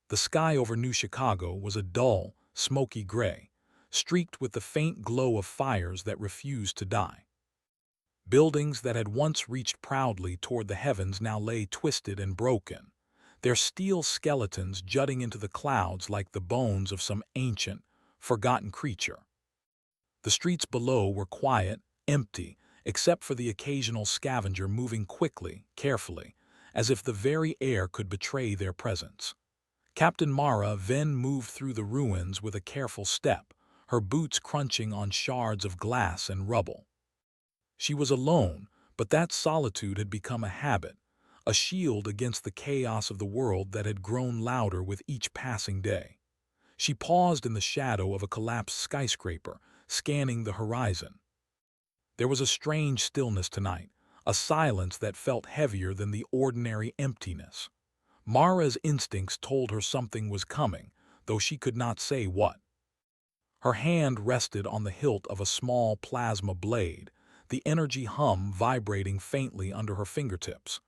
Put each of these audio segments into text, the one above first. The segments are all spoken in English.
The sky over New Chicago was a dull, smoky gray, streaked with the faint glow of fires that refused to die. Buildings that had once reached proudly toward the heavens now lay twisted and broken, their steel skeletons jutting into the clouds like the bones of some ancient, forgotten creature. The streets below were quiet, empty, except for the occasional scavenger moving quickly, carefully, as if the very air could betray their presence. Captain Mara then moved through the ruins with a careful step, her boots crunching on shards of glass and rubble. She was alone, but that solitude had become a habit, a shield against the chaos of the world that had grown louder with each passing day. She paused in the shadow of a collapsed skyscraper, scanning the horizon. There was a strange stillness tonight, a silence that felt heavier than the ordinary emptiness. Mara's instincts told her something was coming, though she could not say what. Her hand rested on the hilt of a small plasma blade, the energy hum vibrating faintly under her fingertips.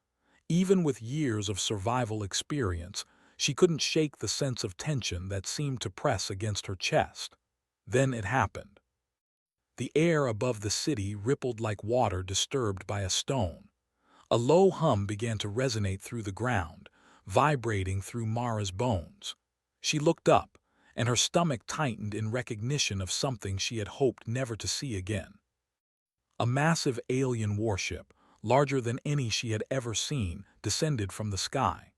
Even with years of survival experience, she couldn't shake the sense of tension that seemed to press against her chest. Then it happened. The air above the city rippled like water disturbed by a stone. A low hum began to resonate through the ground, vibrating through Mara's bones. She looked up, and her stomach tightened in recognition of something she had hoped never to see again. A massive alien warship, larger than any she had ever seen, descended from the sky.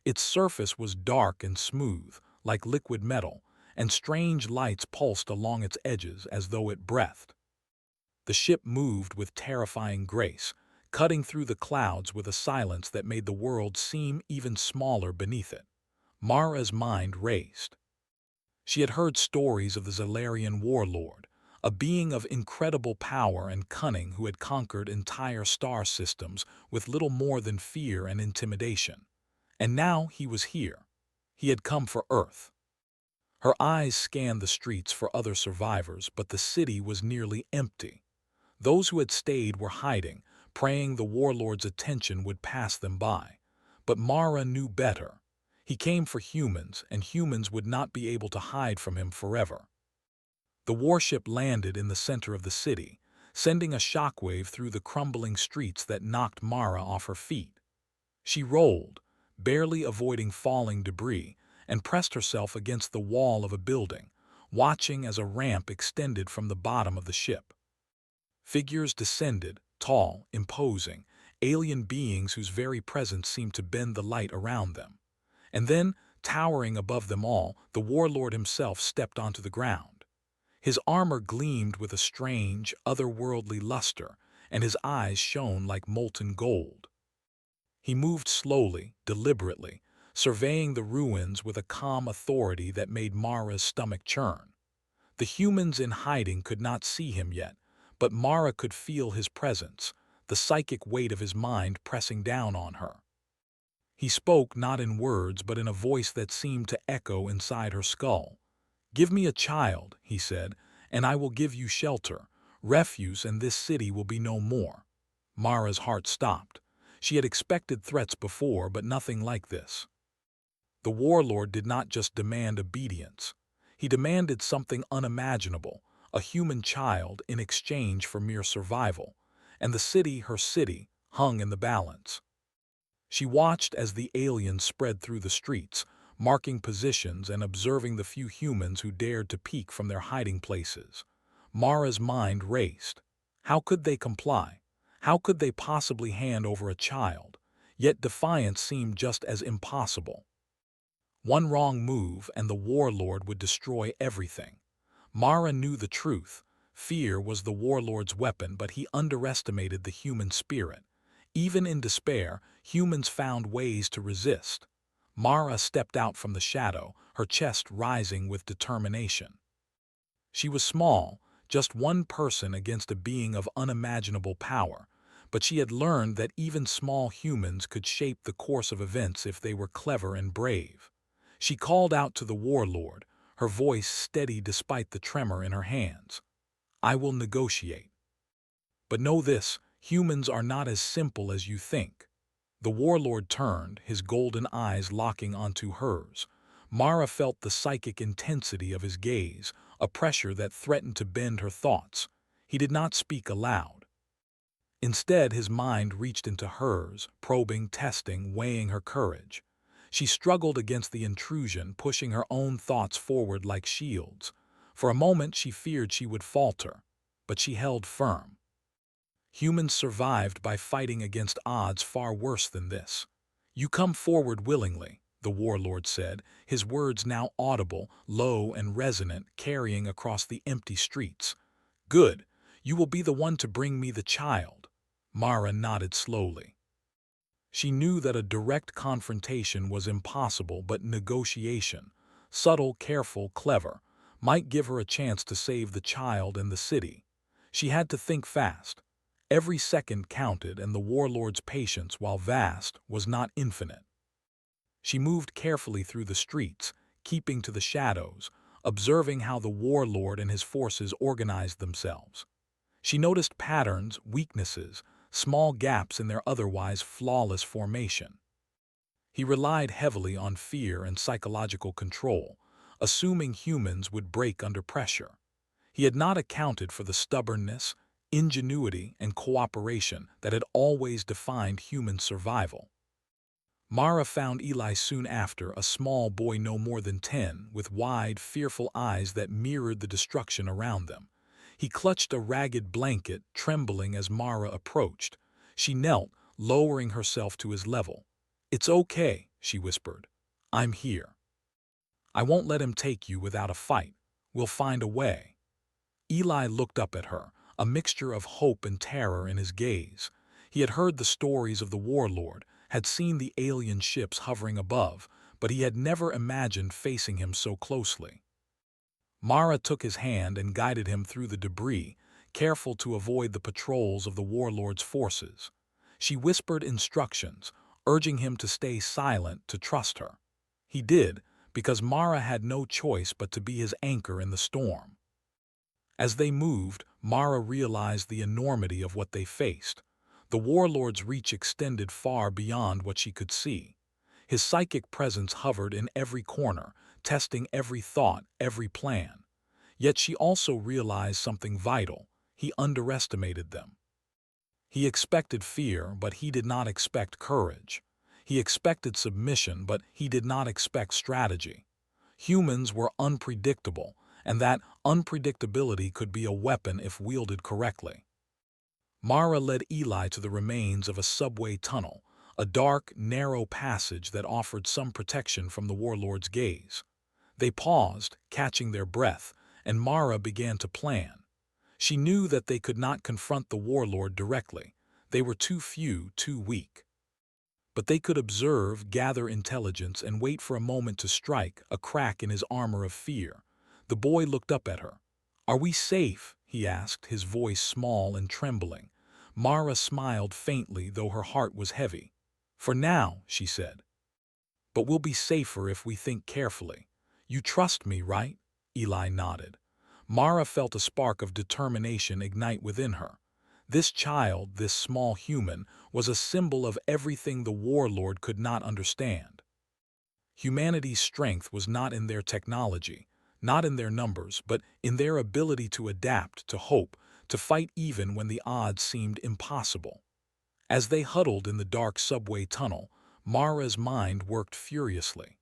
Its surface was dark and smooth, like liquid metal, and strange lights pulsed along its edges as though it breathed. The ship moved with terrifying grace, cutting through the clouds with a silence that made the world seem even smaller beneath it. Mara's mind raced. She had heard stories of the Zalarian Warlord, a being of incredible power and cunning who had conquered entire star systems with little more than fear and intimidation. And now he was here. He had come for Earth. Her eyes scanned the streets for other survivors, but the city was nearly empty. Those who had stayed were hiding, praying the warlord's attention would pass them by. But Mara knew better. He came for humans, and humans would not be able to hide from him forever. The warship landed in the center of the city, sending a shockwave through the crumbling streets that knocked Mara off her feet. She rolled, barely avoiding falling debris, and pressed herself against the wall of a building, watching as a ramp extended from the bottom of the ship. Figures descended, tall, imposing, alien beings whose very presence seemed to bend the light around them. And then, towering above them all, the warlord himself stepped onto the ground. His armor gleamed with a strange, otherworldly luster, and his eyes shone like molten gold. He moved slowly, deliberately, surveying the ruins with a calm authority that made Mara's stomach churn. The humans in hiding could not see him yet, but Mara could feel his presence, the psychic weight of his mind pressing down on her. He spoke not in words but in a voice that seemed to echo inside her skull. "Give me a child," he said, "and I will give you shelter, refuge, and this city will be no more." Mara's heart stopped. She had expected threats before, but nothing like this. The warlord did not just demand obedience. He demanded something unimaginable, a human child in exchange for mere survival, and the city, her city, hung in the balance. She watched as the aliens spread through the streets, marking positions and observing the few humans who dared to peek from their hiding places. Mara's mind raced. How could they comply? How could they possibly hand over a child? Yet defiance seemed just as impossible. One wrong move and the warlord would destroy everything. Mara knew the truth. Fear was the warlord's weapon, but he underestimated the human spirit. Even in despair, humans found ways to resist. Mara stepped out from the shadow, her chest rising with determination. She was small, just one person against a being of unimaginable power, but she had learned that even small humans could shape the course of events if they were clever and brave. She called out to the warlord, her voice steady despite the tremor in her hands. "I will negotiate. But know this, humans are not as simple as you think." The warlord turned, his golden eyes locking onto hers. Mara felt the psychic intensity of his gaze, a pressure that threatened to bend her thoughts. He did not speak aloud. Instead, his mind reached into hers, probing, testing, weighing her courage. She struggled against the intrusion, pushing her own thoughts forward like shields. For a moment she feared she would falter, but she held firm. Humans survived by fighting against odds far worse than this. "You come forward willingly," the warlord said, his words now audible, low and resonant, carrying across the empty streets. "Good. You will be the one to bring me the child." Mara nodded slowly. She knew that a direct confrontation was impossible, but negotiation, subtle, careful, clever, might give her a chance to save the child and the city. She had to think fast. Every second counted, and the warlord's patience, while vast, was not infinite. She moved carefully through the streets, keeping to the shadows, observing how the warlord and his forces organized themselves. She noticed patterns, weaknesses, small gaps in their otherwise flawless formation. He relied heavily on fear and psychological control, assuming humans would break under pressure. He had not accounted for the stubbornness, ingenuity, and cooperation that had always defined human survival. Mara found Eli soon after, a small boy no more than 10, with wide, fearful eyes that mirrored the destruction around them. He clutched a ragged blanket, trembling as Mara approached. She knelt, lowering herself to his level. "It's okay," she whispered. "I'm here. I won't let him take you without a fight. We'll find a way." Eli looked up at her, a mixture of hope and terror in his gaze. He had heard the stories of the warlord, had seen the alien ships hovering above, but he had never imagined facing him so closely. Mara took his hand and guided him through the debris, careful to avoid the patrols of the warlord's forces. She whispered instructions, urging him to stay silent, to trust her. He did, because Mara had no choice but to be his anchor in the storm. As they moved, Mara realized the enormity of what they faced. The warlord's reach extended far beyond what she could see. His psychic presence hovered in every corner, testing every thought, every plan. Yet she also realized something vital. He underestimated them. He expected fear, but he did not expect courage. He expected submission, but he did not expect strategy. Humans were unpredictable, and that unpredictability could be a weapon if wielded correctly. Mara led Eli to the remains of a subway tunnel, a dark, narrow passage that offered some protection from the warlord's gaze. They paused, catching their breath, and Mara began to plan. She knew that they could not confront the warlord directly. They were too few, too weak. But they could observe, gather intelligence, and wait for a moment to strike, a crack in his armor of fear. The boy looked up at her. "Are we safe?" he asked, his voice small and trembling. Mara smiled faintly, though her heart was heavy. "For now," she said. "But we'll be safer if we think carefully. You trust me, right?" Eli nodded. Mara felt a spark of determination ignite within her. This child, this small human, was a symbol of everything the warlord could not understand. Humanity's strength was not in their technology, not in their numbers, but in their ability to adapt, to hope, to fight even when the odds seemed impossible. As they huddled in the dark subway tunnel, Mara's mind worked furiously.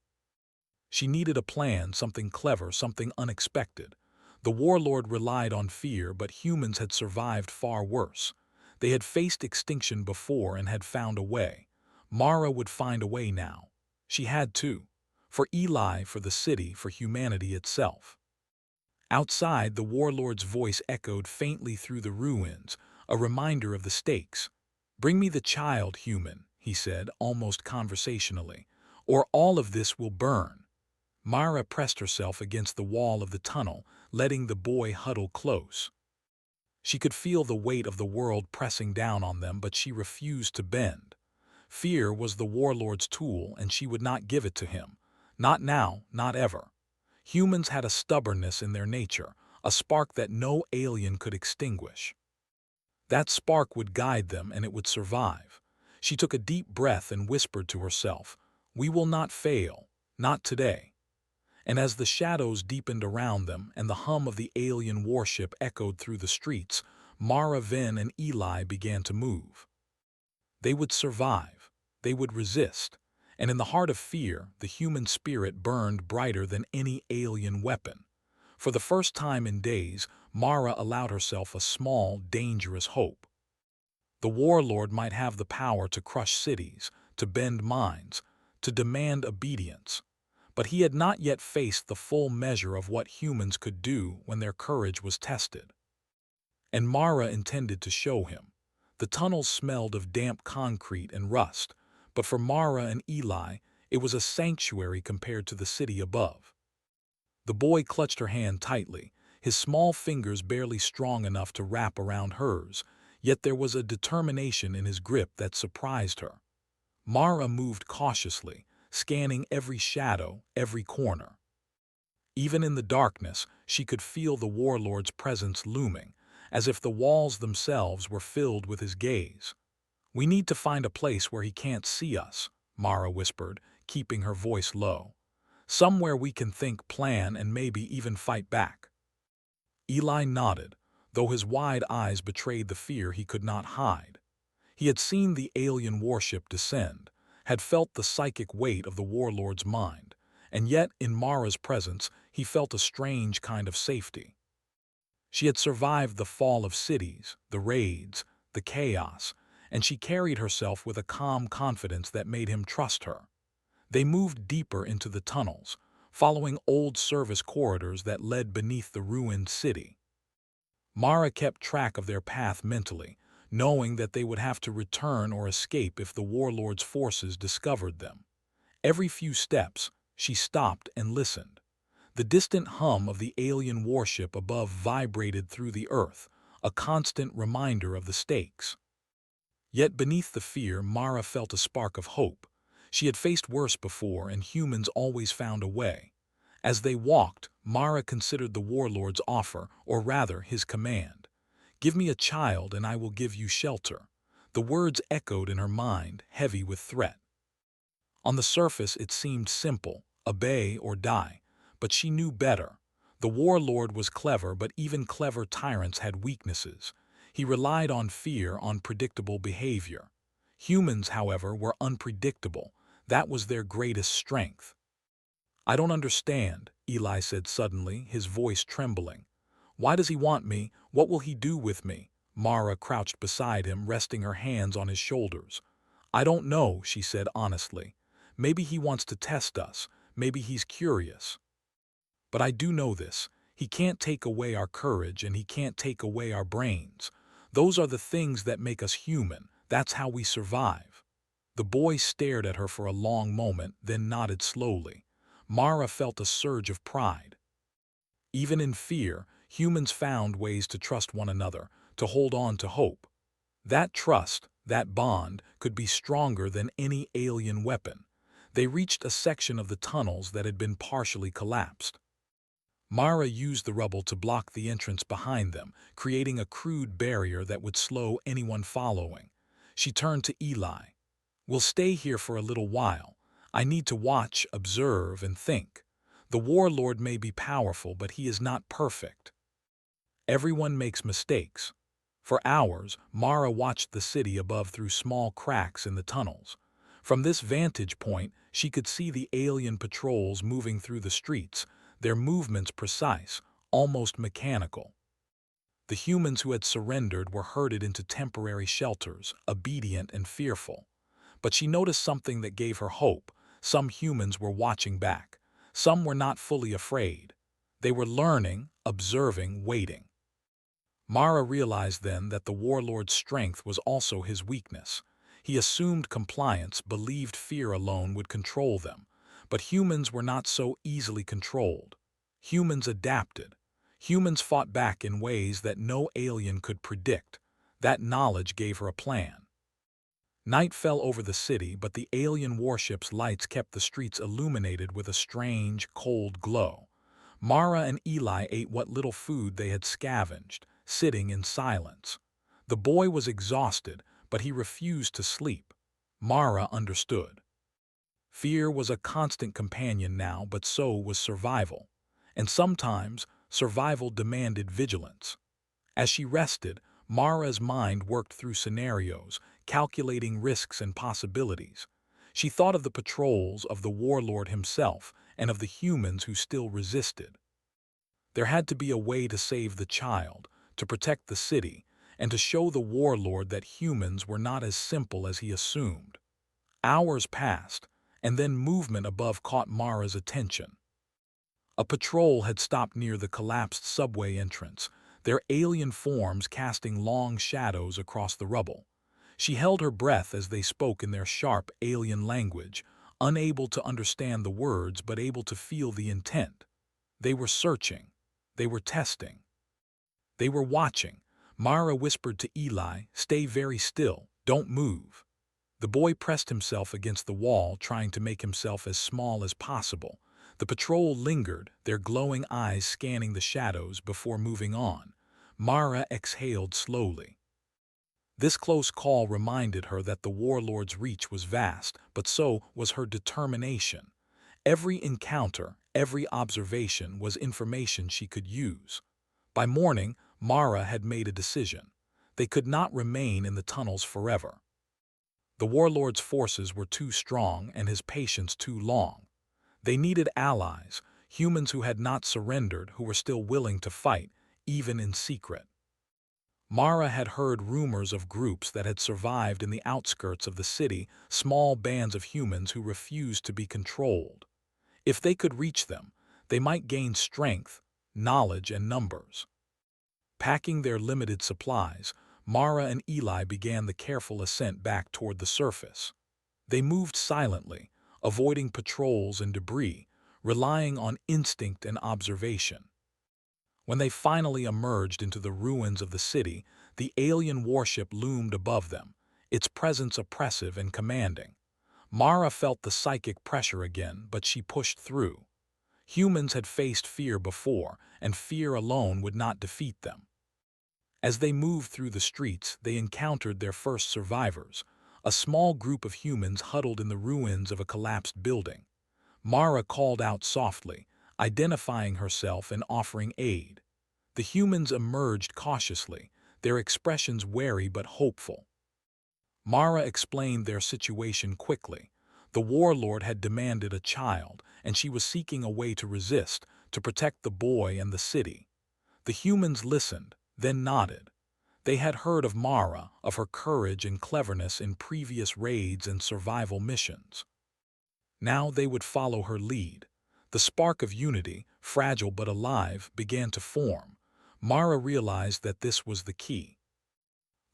She needed a plan, something clever, something unexpected. The warlord relied on fear, but humans had survived far worse. They had faced extinction before and had found a way. Mara would find a way now. She had to. For Eli, for the city, for humanity itself. Outside, the warlord's voice echoed faintly through the ruins, a reminder of the stakes. "Bring me the child, human," he said, almost conversationally, "or all of this will burn." Mara pressed herself against the wall of the tunnel, letting the boy huddle close. She could feel the weight of the world pressing down on them, but she refused to bend. Fear was the warlord's tool, and she would not give it to him. Not now, not ever. Humans had a stubbornness in their nature, a spark that no alien could extinguish. That spark would guide them, and it would survive. She took a deep breath and whispered to herself, "We will not fail, not today." and as the shadows deepened around them and the hum of the alien warship echoed through the streets, Mara, Vin, and Eli began to move. They would survive. They would resist. And in the heart of fear, the human spirit burned brighter than any alien weapon. For the first time in days, Mara allowed herself a small, dangerous hope. The warlord might have the power to crush cities, to bend minds, to demand obedience. But he had not yet faced the full measure of what humans could do when their courage was tested. And Mara intended to show him. The tunnels smelled of damp concrete and rust, but for Mara and Eli, it was a sanctuary compared to the city above. The boy clutched her hand tightly, his small fingers barely strong enough to wrap around hers, yet there was a determination in his grip that surprised her. Mara moved cautiously, scanning every shadow, every corner. Even in the darkness, she could feel the warlord's presence looming, as if the walls themselves were filled with his gaze. "We need to find a place where he can't see us," Mara whispered, keeping her voice low. "Somewhere we can think, plan, and maybe even fight back." Eli nodded, though his wide eyes betrayed the fear he could not hide. He had seen the alien warship descend, had felt the psychic weight of the warlord's mind, and yet in Mara's presence he felt a strange kind of safety. She had survived the fall of cities, the raids, the chaos, and she carried herself with a calm confidence that made him trust her. They moved deeper into the tunnels, following old service corridors that led beneath the ruined city. Mara kept track of their path mentally, knowing that they would have to return or escape if the warlord's forces discovered them. Every few steps, she stopped and listened. The distant hum of the alien warship above vibrated through the earth, a constant reminder of the stakes. Yet beneath the fear, Mara felt a spark of hope. She had faced worse before, and humans always found a way. As they walked, Mara considered the warlord's offer, or rather his command. "Give me a child and I will give you shelter." The words echoed in her mind, heavy with threat. On the surface it seemed simple, obey or die, but she knew better. The warlord was clever, but even clever tyrants had weaknesses. He relied on fear, on predictable behavior. Humans, however, were unpredictable. That was their greatest strength. "I don't understand," Eli said suddenly, his voice trembling. "Why does he want me? What will he do with me?" Mara crouched beside him, resting her hands on his shoulders. "I don't know," she said honestly. "Maybe he wants to test us. Maybe he's curious. But I do know this. He can't take away our courage and he can't take away our brains. Those are the things that make us human. That's how we survive." The boy stared at her for a long moment, then nodded slowly. Mara felt a surge of pride. Even in fear, humans found ways to trust one another, to hold on to hope. That trust, that bond, could be stronger than any alien weapon. They reached a section of the tunnels that had been partially collapsed. Mara used the rubble to block the entrance behind them, creating a crude barrier that would slow anyone following. She turned to Eli. "We'll stay here for a little while. I need to watch, observe, and think. The warlord may be powerful, but he is not perfect. Everyone makes mistakes." For hours, Mara watched the city above through small cracks in the tunnels. From this vantage point, she could see the alien patrols moving through the streets, their movements precise, almost mechanical. The humans who had surrendered were herded into temporary shelters, obedient and fearful. But she noticed something that gave her hope. Some humans were watching back. Some were not fully afraid. They were learning, observing, waiting. Mara realized then that the warlord's strength was also his weakness. He assumed compliance, believed fear alone would control them. But humans were not so easily controlled. Humans adapted. Humans fought back in ways that no alien could predict. That knowledge gave her a plan. Night fell over the city, but the alien warship's lights kept the streets illuminated with a strange, cold glow. Mara and Eli ate what little food they had scavenged, sitting in silence. The boy was exhausted, but he refused to sleep. Mara understood. Fear was a constant companion now, but so was survival. And sometimes, survival demanded vigilance. As she rested, Mara's mind worked through scenarios, calculating risks and possibilities. She thought of the patrols, of the warlord himself, and of the humans who still resisted. There had to be a way to save the child, to protect the city, and to show the warlord that humans were not as simple as he assumed. Hours passed, and then movement above caught Mara's attention. A patrol had stopped near the collapsed subway entrance, their alien forms casting long shadows across the rubble. She held her breath as they spoke in their sharp, alien language, unable to understand the words but able to feel the intent. They were searching. They were testing. They were watching. Mara whispered to Eli, "Stay very still. Don't move." The boy pressed himself against the wall, trying to make himself as small as possible. The patrol lingered, their glowing eyes scanning the shadows before moving on. Mara exhaled slowly. This close call reminded her that the warlord's reach was vast, but so was her determination. Every encounter, every observation was information she could use. By morning, Mara had made a decision. They could not remain in the tunnels forever. The warlord's forces were too strong and his patience too long. They needed allies, humans who had not surrendered, who were still willing to fight, even in secret. Mara had heard rumors of groups that had survived in the outskirts of the city, small bands of humans who refused to be controlled. If they could reach them, they might gain strength, knowledge, and numbers. Packing their limited supplies, Mara and Eli began the careful ascent back toward the surface. They moved silently, avoiding patrols and debris, relying on instinct and observation. When they finally emerged into the ruins of the city, the alien warship loomed above them, its presence oppressive and commanding. Mara felt the psychic pressure again, but she pushed through. Humans had faced fear before, and fear alone would not defeat them. As they moved through the streets, they encountered their first survivors, a small group of humans huddled in the ruins of a collapsed building. Mara called out softly, identifying herself and offering aid. The humans emerged cautiously, their expressions wary but hopeful. Mara explained their situation quickly. The warlord had demanded a child, and she was seeking a way to resist, to protect the boy and the city. The humans listened, then nodded. They had heard of Mara, of her courage and cleverness in previous raids and survival missions. Now they would follow her lead. The spark of unity, fragile but alive, began to form. Mara realized that this was the key.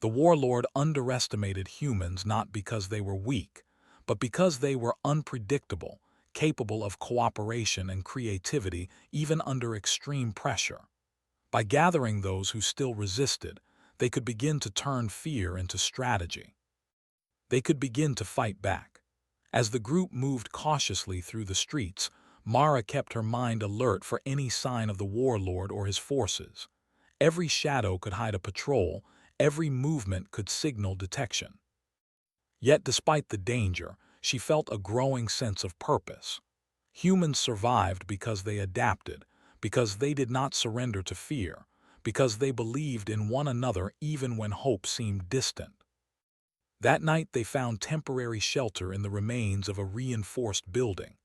The warlord underestimated humans not because they were weak, but because they were unpredictable, capable of cooperation and creativity even under extreme pressure. By gathering those who still resisted, they could begin to turn fear into strategy. They could begin to fight back. As the group moved cautiously through the streets, Mara kept her mind alert for any sign of the warlord or his forces. Every shadow could hide a patrol, every movement could signal detection. Yet despite the danger, she felt a growing sense of purpose. Humans survived because they adapted, because they did not surrender to fear, because they believed in one another even when hope seemed distant. That night they found temporary shelter in the remains of a reinforced building.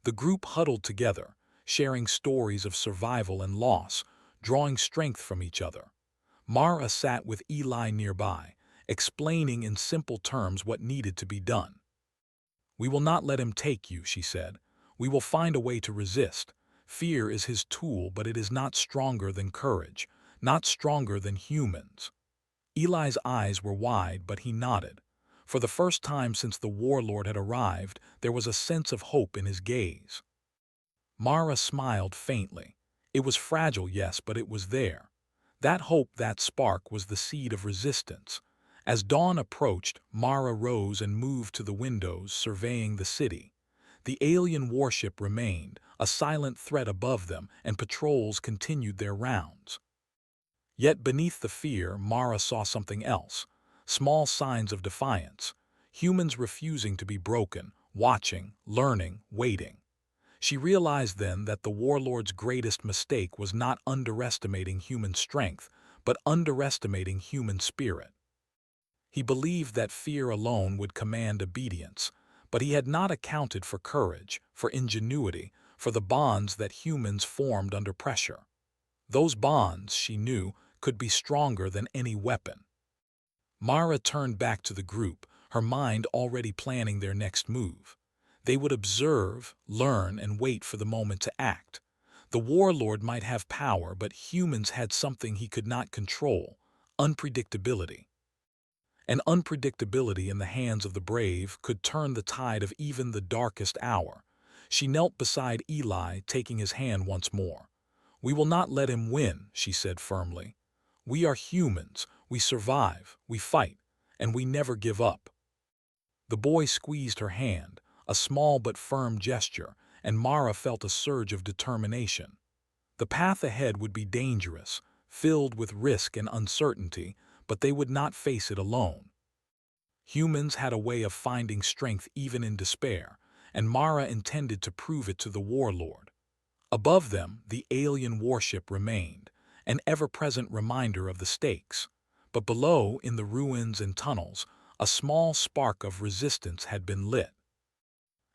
The group huddled together, sharing stories of survival and loss, drawing strength from each other. Mara sat with Eli nearby, explaining in simple terms what needed to be done. "We will not let him take you," she said. "We will find a way to resist. Fear is his tool, but it is not stronger than courage, not stronger than humans." Eli's eyes were wide, but he nodded. For the first time since the warlord had arrived, there was a sense of hope in his gaze. Mara smiled faintly. It was fragile, yes, but it was there. That hope, that spark, was the seed of resistance. As dawn approached, Mara rose and moved to the windows, surveying the city. The alien warship remained, a silent threat above them, and patrols continued their rounds. Yet beneath the fear, Mara saw something else. Small signs of defiance. Humans refusing to be broken, watching, learning, waiting. She realized then that the warlord's greatest mistake was not underestimating human strength, but underestimating human spirit. He believed that fear alone would command obedience, but he had not accounted for courage, for ingenuity, for the bonds that humans formed under pressure. Those bonds, she knew, could be stronger than any weapon. Mara turned back to the group, her mind already planning their next move. They would observe, learn, and wait for the moment to act. The warlord might have power, but humans had something he could not control: unpredictability. And unpredictability in the hands of the brave could turn the tide of even the darkest hour. She knelt beside Eli, taking his hand once more. "We will not let him win," she said firmly. "We are humans, we survive, we fight, and we never give up." The boy squeezed her hand, a small but firm gesture, and Mara felt a surge of determination. The path ahead would be dangerous, filled with risk and uncertainty, but they would not face it alone. Humans had a way of finding strength even in despair, and Mara intended to prove it to the warlord. Above them, the alien warship remained, an ever-present reminder of the stakes. But below, in the ruins and tunnels, a small spark of resistance had been lit.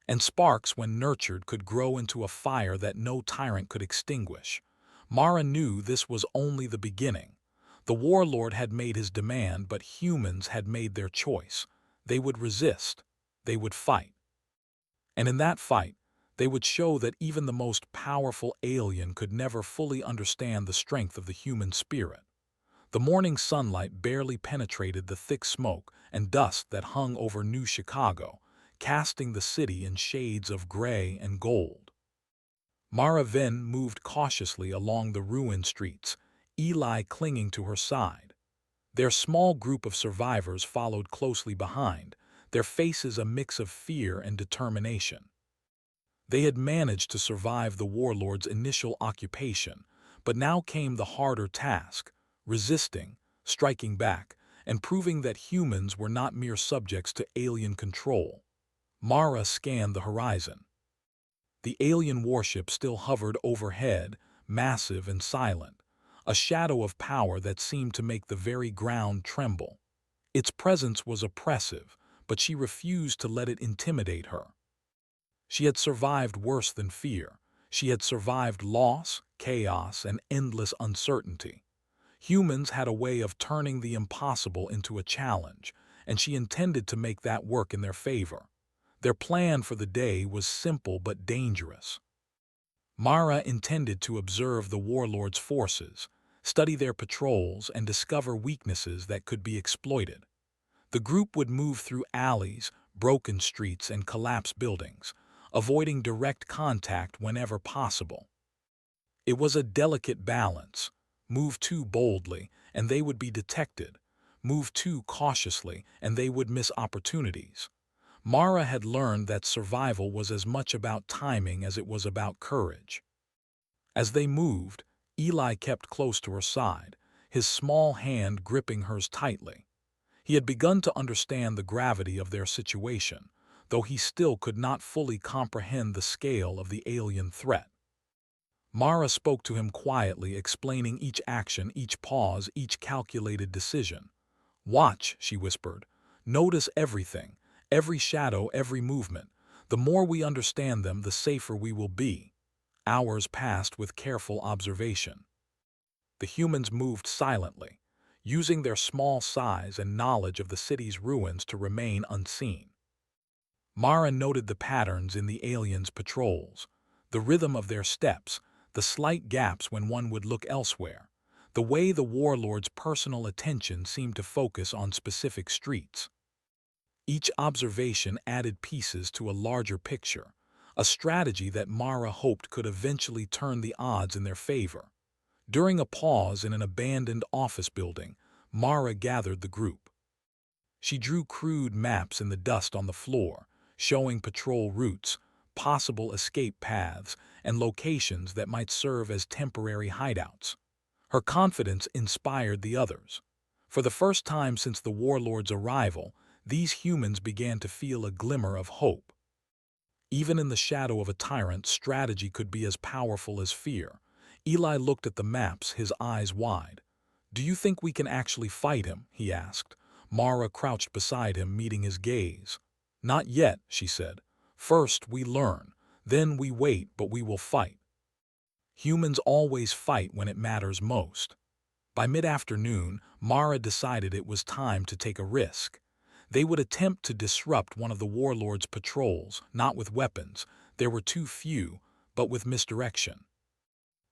And sparks, when nurtured, could grow into a fire that no tyrant could extinguish. Mara knew this was only the beginning. The warlord had made his demand, but humans had made their choice. They would resist. They would fight. And in that fight, they would show that even the most powerful alien could never fully understand the strength of the human spirit. The morning sunlight barely penetrated the thick smoke and dust that hung over New Chicago, casting the city in shades of gray and gold. Mara then moved cautiously along the ruined streets, Eli clinging to her side. Their small group of survivors followed closely behind, their faces a mix of fear and determination. They had managed to survive the warlord's initial occupation, but now came the harder task: resisting, striking back, and proving that humans were not mere subjects to alien control. Mara scanned the horizon. The alien warship still hovered overhead, massive and silent, a shadow of power that seemed to make the very ground tremble. Its presence was oppressive, but she refused to let it intimidate her. She had survived worse than fear. She had survived loss, chaos, and endless uncertainty. Humans had a way of turning the impossible into a challenge, and she intended to make that work in their favor. Their plan for the day was simple but dangerous. Mara intended to observe the warlord's forces, study their patrols, and discover weaknesses that could be exploited. The group would move through alleys, broken streets, and collapsed buildings, avoiding direct contact whenever possible. It was a delicate balance. Move too boldly, and they would be detected. Move too cautiously, and they would miss opportunities. Mara had learned that survival was as much about timing as it was about courage. As they moved, Eli kept close to her side, his small hand gripping hers tightly. He had begun to understand the gravity of their situation, though he still could not fully comprehend the scale of the alien threat. Mara spoke to him quietly, explaining each action, each pause, each calculated decision. "Watch," she whispered. "Notice everything, every shadow, every movement. The more we understand them, the safer we will be." Hours passed with careful observation. The humans moved silently, using their small size and knowledge of the city's ruins to remain unseen. Mara noted the patterns in the aliens' patrols, the rhythm of their steps, the slight gaps when one would look elsewhere, the way the warlord's personal attention seemed to focus on specific streets. Each observation added pieces to a larger picture, a strategy that Mara hoped could eventually turn the odds in their favor. During a pause in an abandoned office building, Mara gathered the group. She drew crude maps in the dust on the floor, showing patrol routes, possible escape paths, and locations that might serve as temporary hideouts. Her confidence inspired the others. For the first time since the warlord's arrival, these humans began to feel a glimmer of hope. Even in the shadow of a tyrant, strategy could be as powerful as fear. Eli looked at the maps, his eyes wide. "Do you think we can actually fight him?" he asked. Mara crouched beside him, meeting his gaze. "Not yet," she said. "First we learn, then we wait, but we will fight. Humans always fight when it matters most." By mid-afternoon, Mara decided it was time to take a risk. They would attempt to disrupt one of the Warlord's patrols, not with weapons, there were too few, but with misdirection.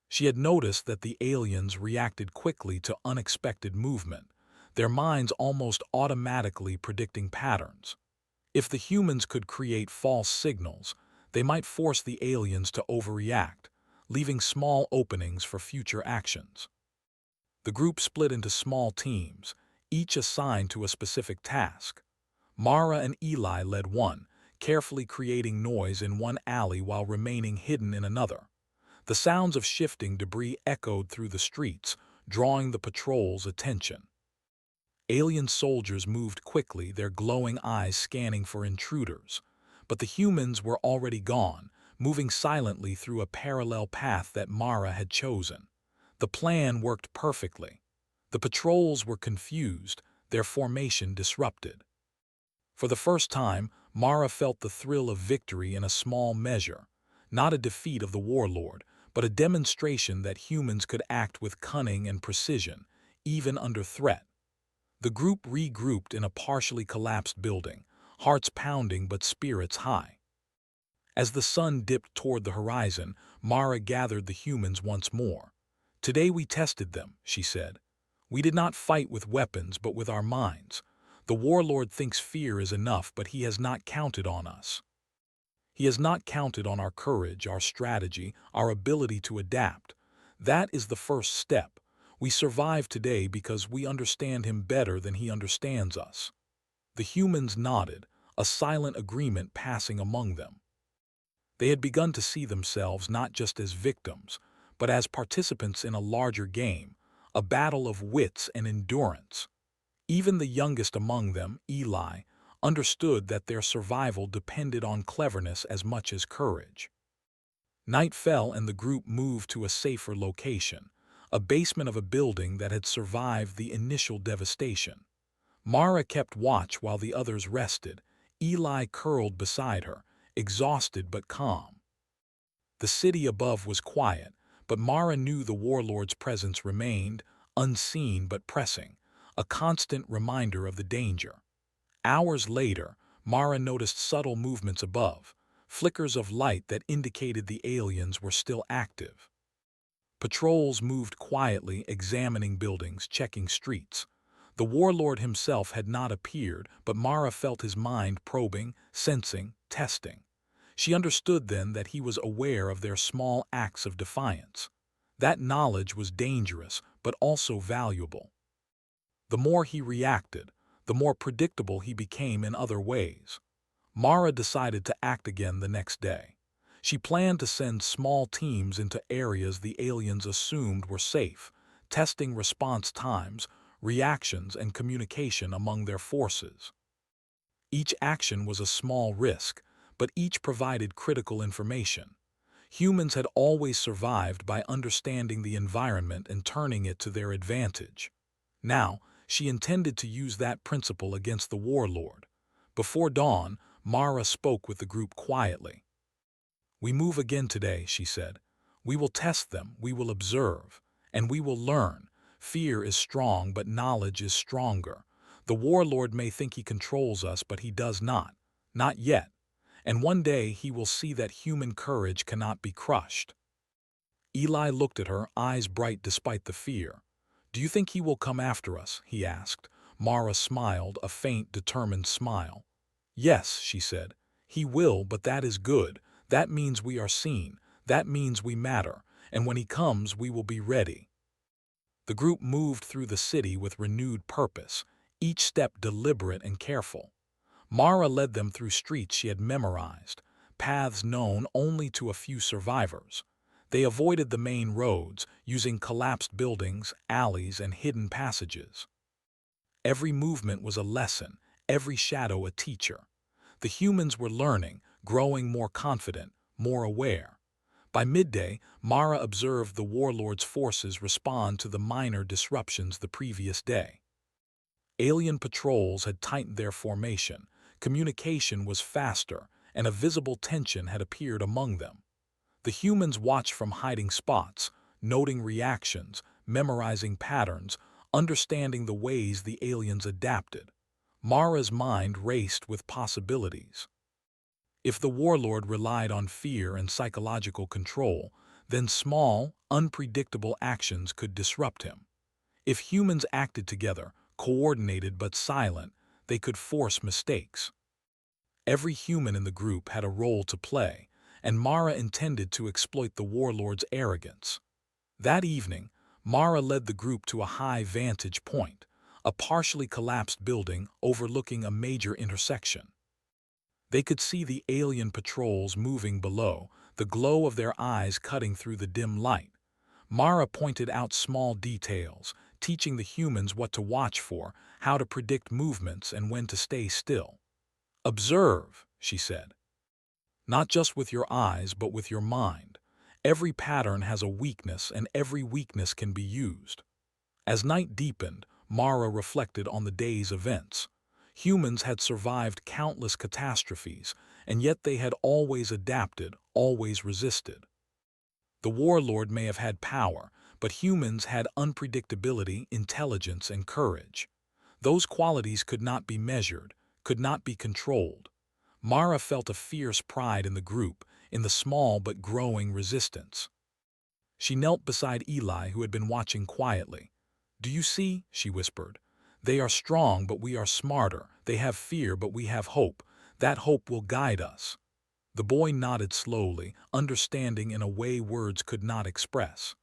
She had noticed that the aliens reacted quickly to unexpected movement, their minds almost automatically predicting patterns. If the humans could create false signals, they might force the aliens to overreact, leaving small openings for future actions. The group split into small teams, each assigned to a specific task. Mara and Eli led one, carefully creating noise in one alley while remaining hidden in another. The sounds of shifting debris echoed through the streets, drawing the patrol's attention. Alien soldiers moved quickly, their glowing eyes scanning for intruders. But the humans were already gone, moving silently through a parallel path that Mara had chosen. The plan worked perfectly. The patrols were confused, their formation disrupted. For the first time, Mara felt the thrill of victory in a small measure, not a defeat of the Warlord, but a demonstration that humans could act with cunning and precision, even under threat. The group regrouped in a partially collapsed building, hearts pounding but spirits high. As the sun dipped toward the horizon, Mara gathered the humans once more. "Today we tested them," she said. "We did not fight with weapons but with our minds. The Warlord thinks fear is enough, but he has not counted on us. He has not counted on our courage, our strategy, our ability to adapt. That is the first step. We survive today because we understand him better than he understands us." The humans nodded, a silent agreement passing among them. They had begun to see themselves not just as victims, but as participants in a larger game, a battle of wits and endurance. Even the youngest among them, Eli, understood that their survival depended on cleverness as much as courage. Night fell and the group moved to a safer location, a basement of a building that had survived the initial devastation. Mara kept watch while the others rested, Eli curled beside her, exhausted but calm. The city above was quiet, but Mara knew the Warlord's presence remained, unseen but pressing, a constant reminder of the danger. Hours later, Mara noticed subtle movements above, flickers of light that indicated the aliens were still active. Patrols moved quietly, examining buildings, checking streets. The Warlord himself had not appeared, but Mara felt his mind probing, sensing, testing. She understood then that he was aware of their small acts of defiance. That knowledge was dangerous, but also valuable. The more he reacted, the more predictable he became in other ways. Mara decided to act again the next day. She planned to send small teams into areas the aliens assumed were safe, testing response times, reactions, and communication among their forces. Each action was a small risk, but each provided critical information. Humans had always survived by understanding the environment and turning it to their advantage. Now, she intended to use that principle against the Warlord. Before dawn, Mara spoke with the group quietly. "We move again today," she said. "We will test them, we will observe, and we will learn. Fear is strong, but knowledge is stronger. The Warlord may think he controls us, but he does not. Not yet. And one day he will see that human courage cannot be crushed." Eli looked at her, eyes bright despite the fear. "Do you think he will come after us?" he asked. Mara smiled, a faint, determined smile. "Yes," she said. "He will, but that is good. That means we are seen. That means we matter. And when he comes, we will be ready." The group moved through the city with renewed purpose, each step deliberate and careful. Mara led them through streets she had memorized, paths known only to a few survivors. They avoided the main roads, using collapsed buildings, alleys, and hidden passages. Every movement was a lesson, every shadow a teacher. The humans were learning, growing more confident, more aware. By midday, Mara observed the Warlord's forces respond to the minor disruptions the previous day. Alien patrols had tightened their formation, communication was faster, and a visible tension had appeared among them. The humans watched from hiding spots, noting reactions, memorizing patterns, understanding the ways the aliens adapted. Mara's mind raced with possibilities. If the Warlord relied on fear and psychological control, then small, unpredictable actions could disrupt him. If humans acted together, coordinated but silent, they could force mistakes. Every human in the group had a role to play, and Mara intended to exploit the Warlord's arrogance. That evening, Mara led the group to a high vantage point, a partially collapsed building overlooking a major intersection. They could see the alien patrols moving below, the glow of their eyes cutting through the dim light. Mara pointed out small details, teaching the humans what to watch for, how to predict movements, and when to stay still. "Observe," she said. "Not just with your eyes, but with your mind. Every pattern has a weakness, and every weakness can be used." As night deepened, Mara reflected on the day's events. Humans had survived countless catastrophes, and yet they had always adapted, always resisted. The Warlord may have had power, but humans had unpredictability, intelligence, and courage. Those qualities could not be measured, could not be controlled. Mara felt a fierce pride in the group, in the small but growing resistance. She knelt beside Eli, who had been watching quietly. "Do you see?" she whispered. "They are strong, but we are smarter. They have fear, but we have hope. That hope will guide us." The boy nodded slowly, understanding in a way words could not express.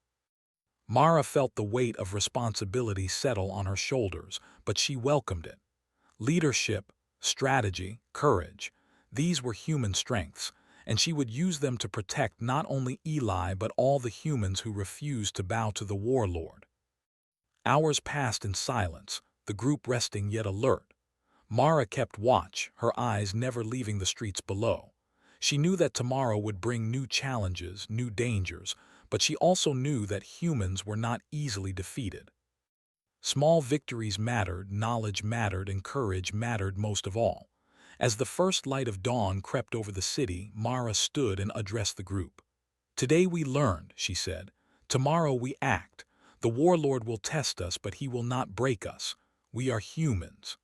Mara felt the weight of responsibility settle on her shoulders, but she welcomed it. Leadership, strategy, courage, these were human strengths, and she would use them to protect not only Eli but all the humans who refused to bow to the Warlord. Hours passed in silence, the group resting yet alert. Mara kept watch, her eyes never leaving the streets below. She knew that tomorrow would bring new challenges, new dangers, but she also knew that humans were not easily defeated. Small victories mattered, knowledge mattered, and courage mattered most of all. As the first light of dawn crept over the city, Mara stood and addressed the group. "Today we learned," she said. "Tomorrow we act. The Warlord will test us, but he will not break us. We are humans.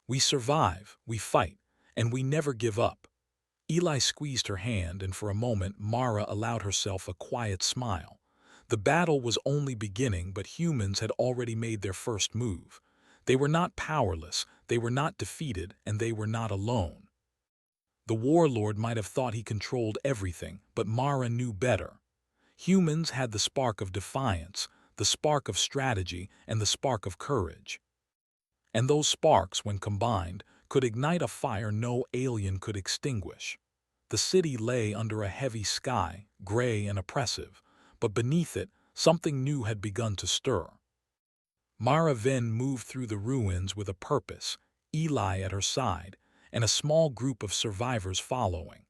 We survive, we fight, and we never give up." Eli squeezed her hand, and for a moment Mara allowed herself a quiet smile. The battle was only beginning, but humans had already made their first move. They were not powerless, they were not defeated, and they were not alone. The Warlord might have thought he controlled everything, but Mara knew better. Humans had the spark of defiance, the spark of strategy, and the spark of courage. And those sparks, when combined, could ignite a fire no alien could extinguish. The city lay under a heavy sky, gray and oppressive, but beneath it, something new had begun to stir. Mara then moved through the ruins with a purpose, Eli at her side, and a small group of survivors following.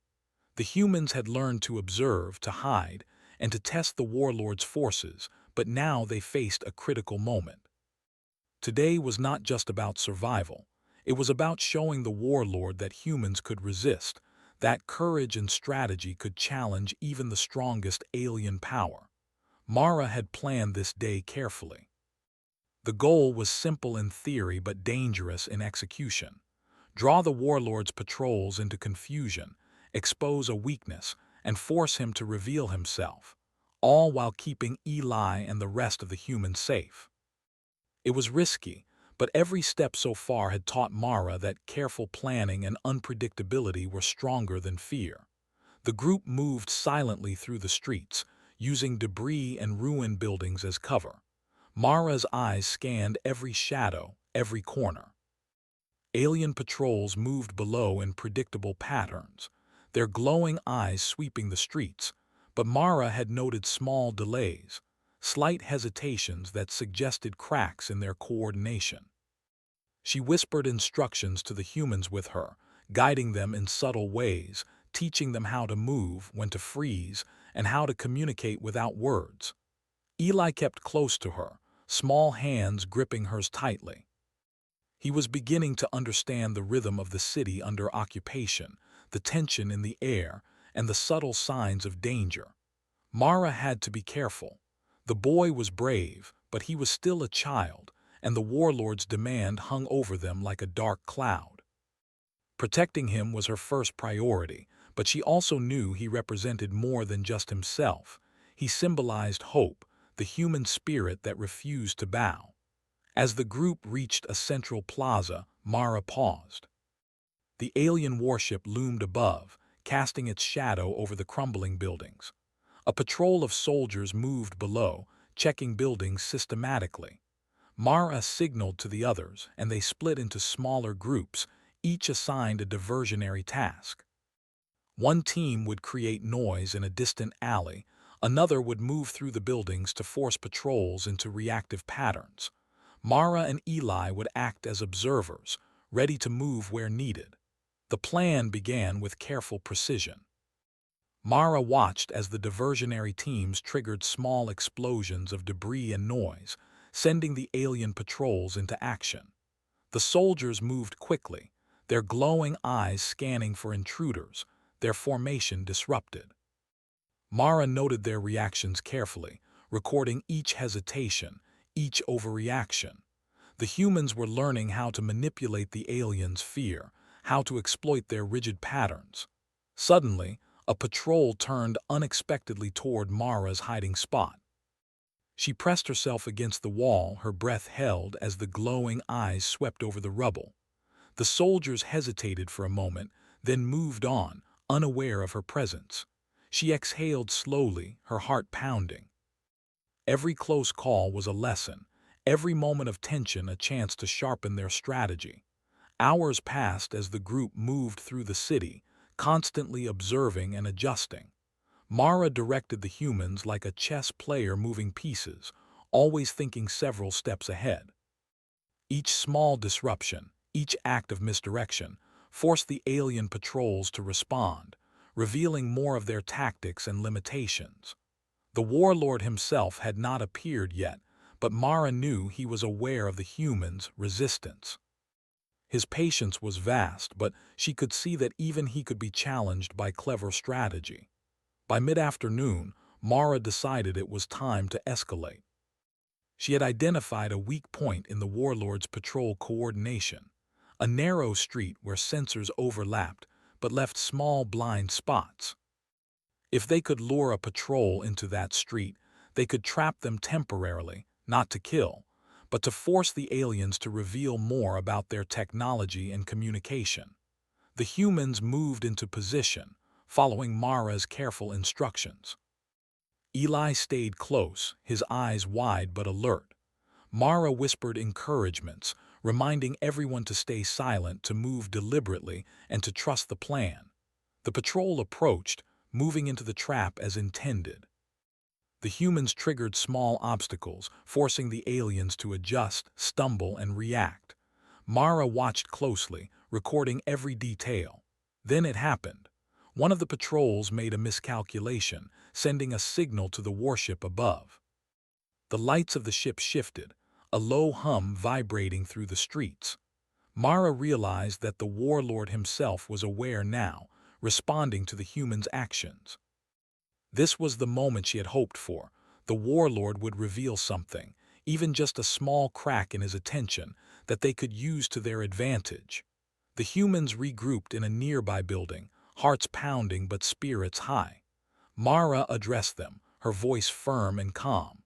The humans had learned to observe, to hide, and to test the Warlord's forces, but now they faced a critical moment. Today was not just about survival. It was about showing the Warlord that humans could resist, that courage and strategy could challenge even the strongest alien power. Mara had planned this day carefully. The goal was simple in theory but dangerous in execution. Draw the Warlord's patrols into confusion, expose a weakness, and force him to reveal himself, all while keeping Eli and the rest of the humans safe. It was risky, but every step so far had taught Mara that careful planning and unpredictability were stronger than fear. The group moved silently through the streets, using debris and ruined buildings as cover. Mara's eyes scanned every shadow, every corner. Alien patrols moved below in predictable patterns, their glowing eyes sweeping the streets, but Mara had noted small delays, slight hesitations that suggested cracks in their coordination. She whispered instructions to the humans with her, guiding them in subtle ways, teaching them how to move, when to freeze, and how to communicate without words. Eli kept close to her, small hands gripping hers tightly. He was beginning to understand the rhythm of the city under occupation, the tension in the air, and the subtle signs of danger. Mara had to be careful. The boy was brave, but he was still a child, and the warlord's demand hung over them like a dark cloud. Protecting him was her first priority, but she also knew he represented more than just himself. He symbolized hope, the human spirit that refused to bow. As the group reached a central plaza, Mara paused. The alien warship loomed above, casting its shadow over the crumbling buildings. A patrol of soldiers moved below, checking buildings systematically. Mara signaled to the others, and they split into smaller groups, each assigned a diversionary task. One team would create noise in a distant alley, another would move through the buildings to force patrols into reactive patterns. Mara and Eli would act as observers, ready to move where needed. The plan began with careful precision. Mara watched as the diversionary teams triggered small explosions of debris and noise, sending the alien patrols into action. The soldiers moved quickly, their glowing eyes scanning for intruders, their formation disrupted. Mara noted their reactions carefully, recording each hesitation, each overreaction. The humans were learning how to manipulate the aliens' fear, how to exploit their rigid patterns. Suddenly, a patrol turned unexpectedly toward Mara's hiding spot. She pressed herself against the wall, her breath held as the glowing eyes swept over the rubble. The soldiers hesitated for a moment, then moved on, unaware of her presence. She exhaled slowly, her heart pounding. Every close call was a lesson, every moment of tension a chance to sharpen their strategy. Hours passed as the group moved through the city, constantly observing and adjusting. Mara directed the humans like a chess player moving pieces, always thinking several steps ahead. Each small disruption, each act of misdirection, forced the alien patrols to respond, revealing more of their tactics and limitations. The warlord himself had not appeared yet, but Mara knew he was aware of the humans' resistance. His patience was vast, but she could see that even he could be challenged by clever strategy. By mid-afternoon, Mara decided it was time to escalate. She had identified a weak point in the warlord's patrol coordination, a narrow street where sensors overlapped but left small blind spots. If they could lure a patrol into that street, they could trap them temporarily, not to kill, but to force the aliens to reveal more about their technology and communication. The humans moved into position, following Mara's careful instructions. Eli stayed close, his eyes wide but alert. Mara whispered encouragements, reminding everyone to stay silent, to move deliberately, and to trust the plan. The patrol approached, moving into the trap as intended. The humans triggered small obstacles, forcing the aliens to adjust, stumble, and react. Mara watched closely, recording every detail. Then it happened. One of the patrols made a miscalculation, sending a signal to the warship above. The lights of the ship shifted, a low hum vibrating through the streets. Mara realized that the warlord himself was aware now, responding to the humans' actions. This was the moment she had hoped for. The warlord would reveal something, even just a small crack in his attention, that they could use to their advantage. The humans regrouped in a nearby building, hearts pounding but spirits high. Mara addressed them, her voice firm and calm.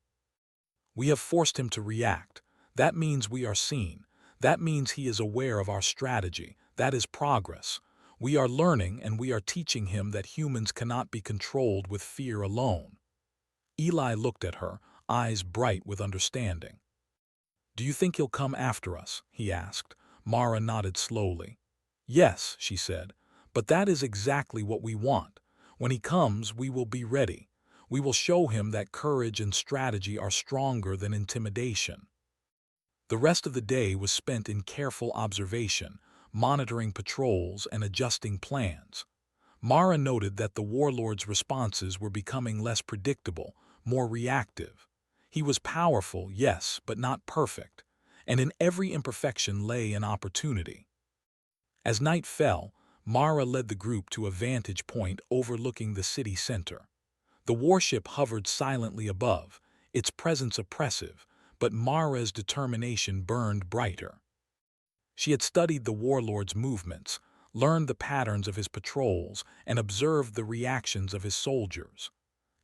"We have forced him to react. That means we are seen. That means he is aware of our strategy. That is progress. We are learning, and we are teaching him that humans cannot be controlled with fear alone." Eli looked at her, eyes bright with understanding. "Do you think he'll come after us?" he asked. Mara nodded slowly. "Yes," she said, "but that is exactly what we want. When he comes, we will be ready. We will show him that courage and strategy are stronger than intimidation." The rest of the day was spent in careful observation, monitoring patrols and adjusting plans. Mara noted that the warlord's responses were becoming less predictable, more reactive. He was powerful, yes, but not perfect, and in every imperfection lay an opportunity. As night fell, Mara led the group to a vantage point overlooking the city center. The warship hovered silently above, its presence oppressive, but Mara's determination burned brighter. She had studied the warlord's movements, learned the patterns of his patrols, and observed the reactions of his soldiers.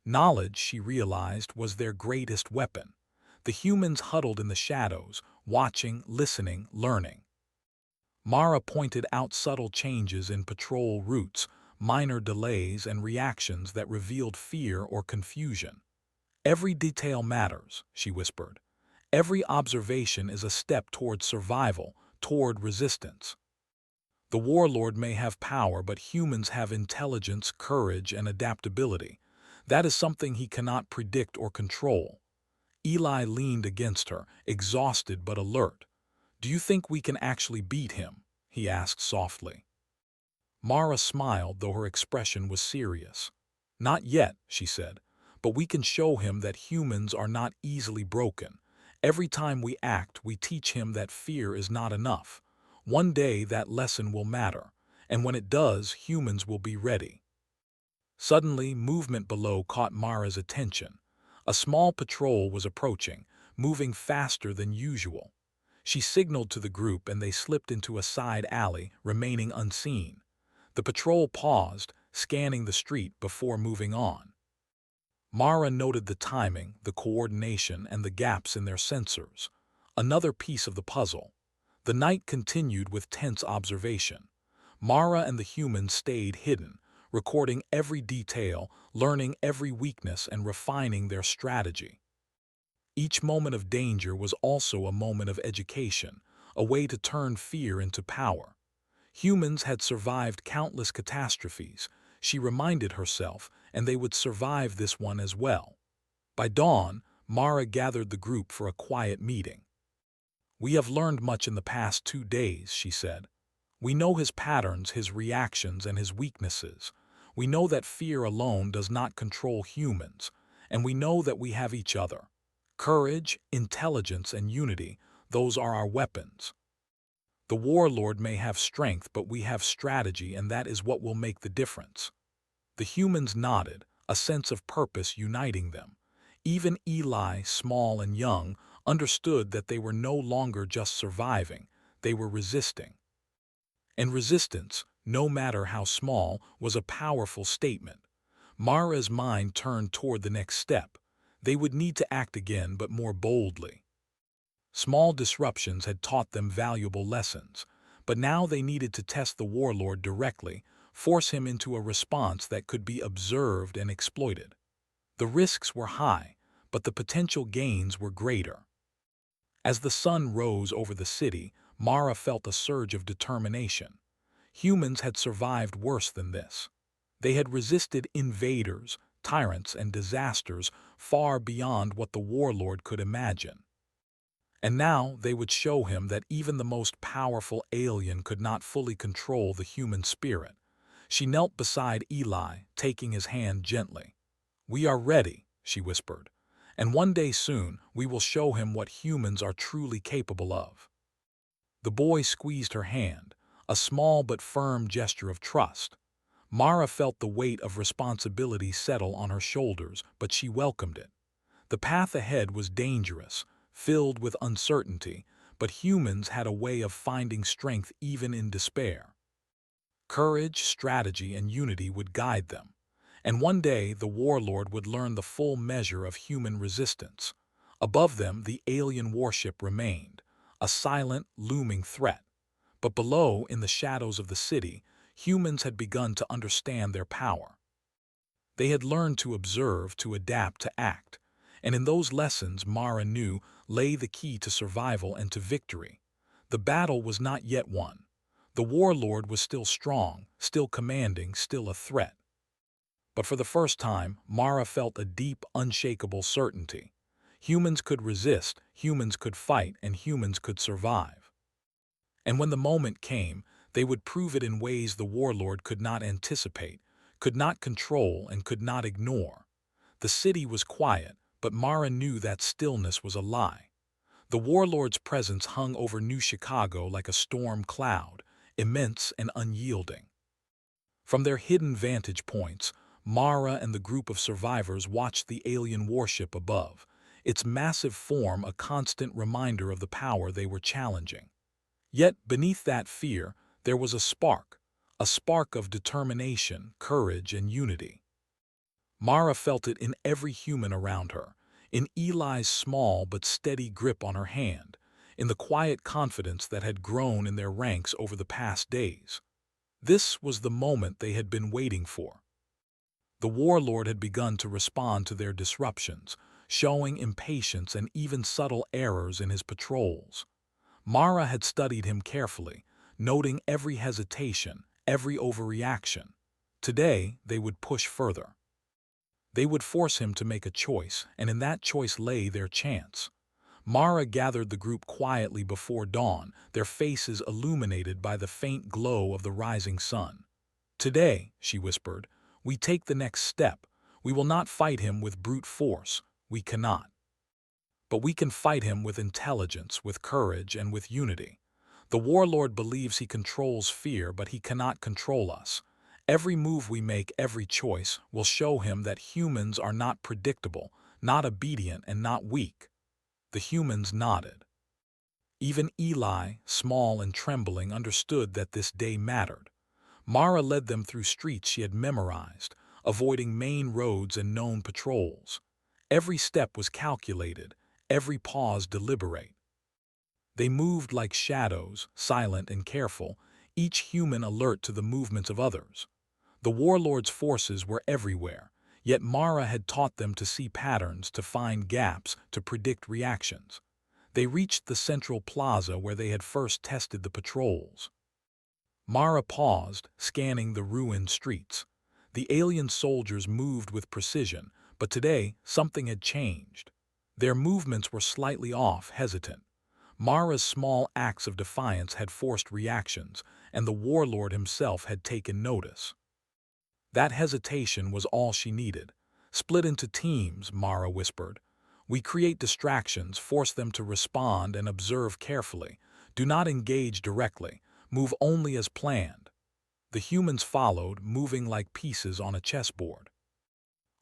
Knowledge, she realized, was their greatest weapon. The humans huddled in the shadows, watching, listening, learning. Mara pointed out subtle changes in patrol routes, minor delays, and reactions that revealed fear or confusion. "Every detail matters," she whispered. "Every observation is a step toward survival, toward resistance. The warlord may have power, but humans have intelligence, courage, and adaptability. That is something he cannot predict or control." Eli leaned against her, exhausted but alert. "Do you think we can actually beat him?" he asked softly. Mara smiled, though her expression was serious. "Not yet," she said, "but we can show him that humans are not easily broken. Every time we act, we teach him that fear is not enough. One day that lesson will matter, and when it does, humans will be ready." Suddenly, movement below caught Mara's attention. A small patrol was approaching, moving faster than usual. She signaled to the group and they slipped into a side alley, remaining unseen. The patrol paused, scanning the street before moving on. Mara noted the timing, the coordination, and the gaps in their sensors. Another piece of the puzzle. The night continued with tense observation. Mara and the humans stayed hidden, recording every detail, learning every weakness, and refining their strategy. Each moment of danger was also a moment of education, a way to turn fear into power. Humans had survived countless catastrophes, she reminded herself, and they would survive this one as well. By dawn, Mara gathered the group for a quiet meeting. "We have learned much in the past 2 days," she said. "We know his patterns, his reactions, and his weaknesses. We know that fear alone does not control humans, and we know that we have each other. Courage, intelligence, and unity, those are our weapons. The warlord may have strength, but we have strategy, and that is what will make the difference." The humans nodded, a sense of purpose uniting them. Even Eli, small and young, understood that they were no longer just surviving, they were resisting. And resistance, no matter how small, was a powerful statement. Mara's mind turned toward the next step. They would need to act again, but more boldly. Small disruptions had taught them valuable lessons, but now they needed to test the warlord directly, force him into a response that could be observed and exploited. The risks were high, but the potential gains were greater. As the sun rose over the city, Mara felt a surge of determination. Humans had survived worse than this. They had resisted invaders, tyrants, and disasters far beyond what the warlord could imagine. And now they would show him that even the most powerful alien could not fully control the human spirit. She knelt beside Eli, taking his hand gently. "We are ready," she whispered, "and one day soon we will show him what humans are truly capable of." The boy squeezed her hand, a small but firm gesture of trust. Mara felt the weight of responsibility settle on her shoulders, but she welcomed it. The path ahead was dangerous, filled with uncertainty, but humans had a way of finding strength even in despair. Courage, strategy, and unity would guide them, and one day the warlord would learn the full measure of human resistance. Above them, the alien warship remained, a silent, looming threat. But below, in the shadows of the city, humans had begun to understand their power. They had learned to observe, to adapt, to act, and in those lessons Mara knew lay the key to survival and to victory. The battle was not yet won. The warlord was still strong, still commanding, still a threat. But for the first time, Mara felt a deep, unshakable certainty. Humans could resist, humans could fight, and humans could survive. And when the moment came, they would prove it in ways the warlord could not anticipate, could not control and could not ignore. The city was quiet, but Mara knew that stillness was a lie. The Warlord's presence hung over New Chicago like a storm cloud, immense and unyielding. From their hidden vantage points, Mara and the group of survivors watched the alien warship above, its massive form a constant reminder of the power they were challenging. Yet beneath that fear, there was a spark of determination, courage, and unity. Mara felt it in every human around her, in Eli's small but steady grip on her hand, in the quiet confidence that had grown in their ranks over the past days. This was the moment they had been waiting for. The Warlord had begun to respond to their disruptions, showing impatience and even subtle errors in his patrols. Mara had studied him carefully, noting every hesitation, every overreaction. Today, they would push further. They would force him to make a choice, and in that choice lay their chance. Mara gathered the group quietly before dawn, their faces illuminated by the faint glow of the rising sun. "Today," she whispered, "we take the next step. We will not fight him with brute force. We cannot. But we can fight him with intelligence, with courage, and with unity. The Warlord believes he controls fear, but he cannot control us. Every move we make, every choice, will show him that humans are not predictable, not obedient, and not weak." The humans nodded. Even Eli, small and trembling, understood that this day mattered. Mara led them through streets she had memorized, avoiding main roads and known patrols. Every step was calculated, every pause deliberate. They moved like shadows, silent and careful, each human alert to the movements of others. The Warlord's forces were everywhere, yet Mara had taught them to see patterns, to find gaps, to predict reactions. They reached the central plaza where they had first tested the patrols. Mara paused, scanning the ruined streets. The alien soldiers moved with precision, but today something had changed. Their movements were slightly off, hesitant. Mara's small acts of defiance had forced reactions, and the Warlord himself had taken notice. That hesitation was all she needed. "Split into teams," Mara whispered. "We create distractions, force them to respond, and observe carefully. Do not engage directly. Move only as planned." The humans followed, moving like pieces on a chessboard.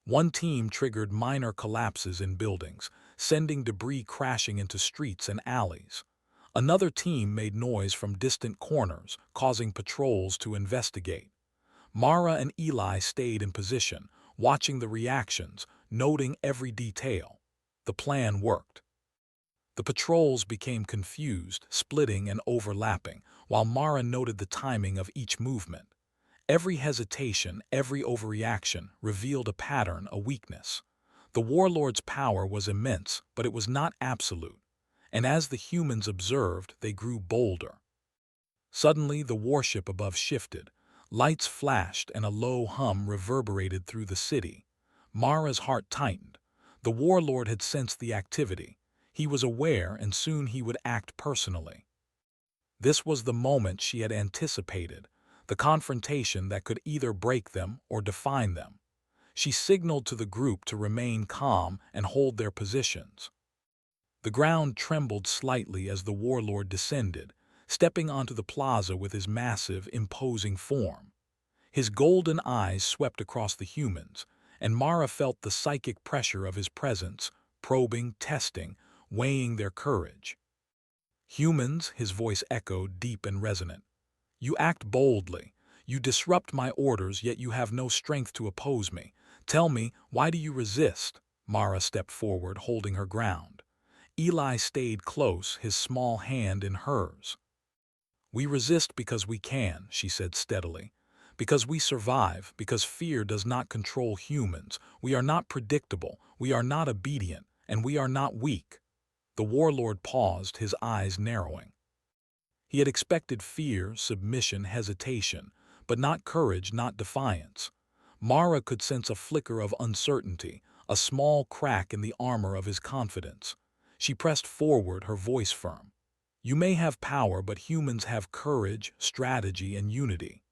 One team triggered minor collapses in buildings, sending debris crashing into streets and alleys. Another team made noise from distant corners, causing patrols to investigate. Mara and Eli stayed in position, watching the reactions, noting every detail. The plan worked. The patrols became confused, splitting and overlapping, while Mara noted the timing of each movement. Every hesitation, every overreaction revealed a pattern, a weakness. The Warlord's power was immense, but it was not absolute, and as the humans observed, they grew bolder. Suddenly, the warship above shifted. Lights flashed and a low hum reverberated through the city. Mara's heart tightened. The Warlord had sensed the activity. He was aware, and soon he would act personally. This was the moment she had anticipated, the confrontation that could either break them or define them. She signaled to the group to remain calm and hold their positions. The ground trembled slightly as the Warlord descended, stepping onto the plaza with his massive, imposing form. His golden eyes swept across the humans, and Mara felt the psychic pressure of his presence, probing, testing, weighing their courage. "Humans," his voice echoed, deep and resonant. "You act boldly. You disrupt my orders, yet you have no strength to oppose me. Tell me, why do you resist?" Mara stepped forward, holding her ground. Eli stayed close, his small hand in hers. "We resist because we can," she said steadily. "Because we survive, because fear does not control humans. We are not predictable, we are not obedient, and we are not weak." The Warlord paused, his eyes narrowing. He had expected fear, submission, hesitation, but not courage, not defiance. Mara could sense a flicker of uncertainty, a small crack in the armor of his confidence. She pressed forward, her voice firm. "You may have power, but humans have courage, strategy, and unity.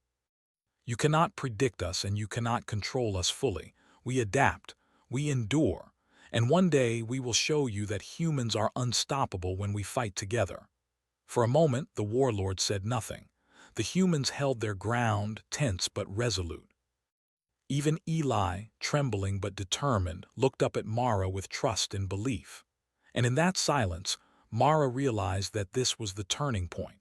You cannot predict us and you cannot control us fully. We adapt, we endure, and one day we will show you that humans are unstoppable when we fight together." For a moment, the warlord said nothing. The humans held their ground, tense but resolute. Even Eli, trembling but determined, looked up at Mara with trust and belief. And in that silence, Mara realized that this was the turning point.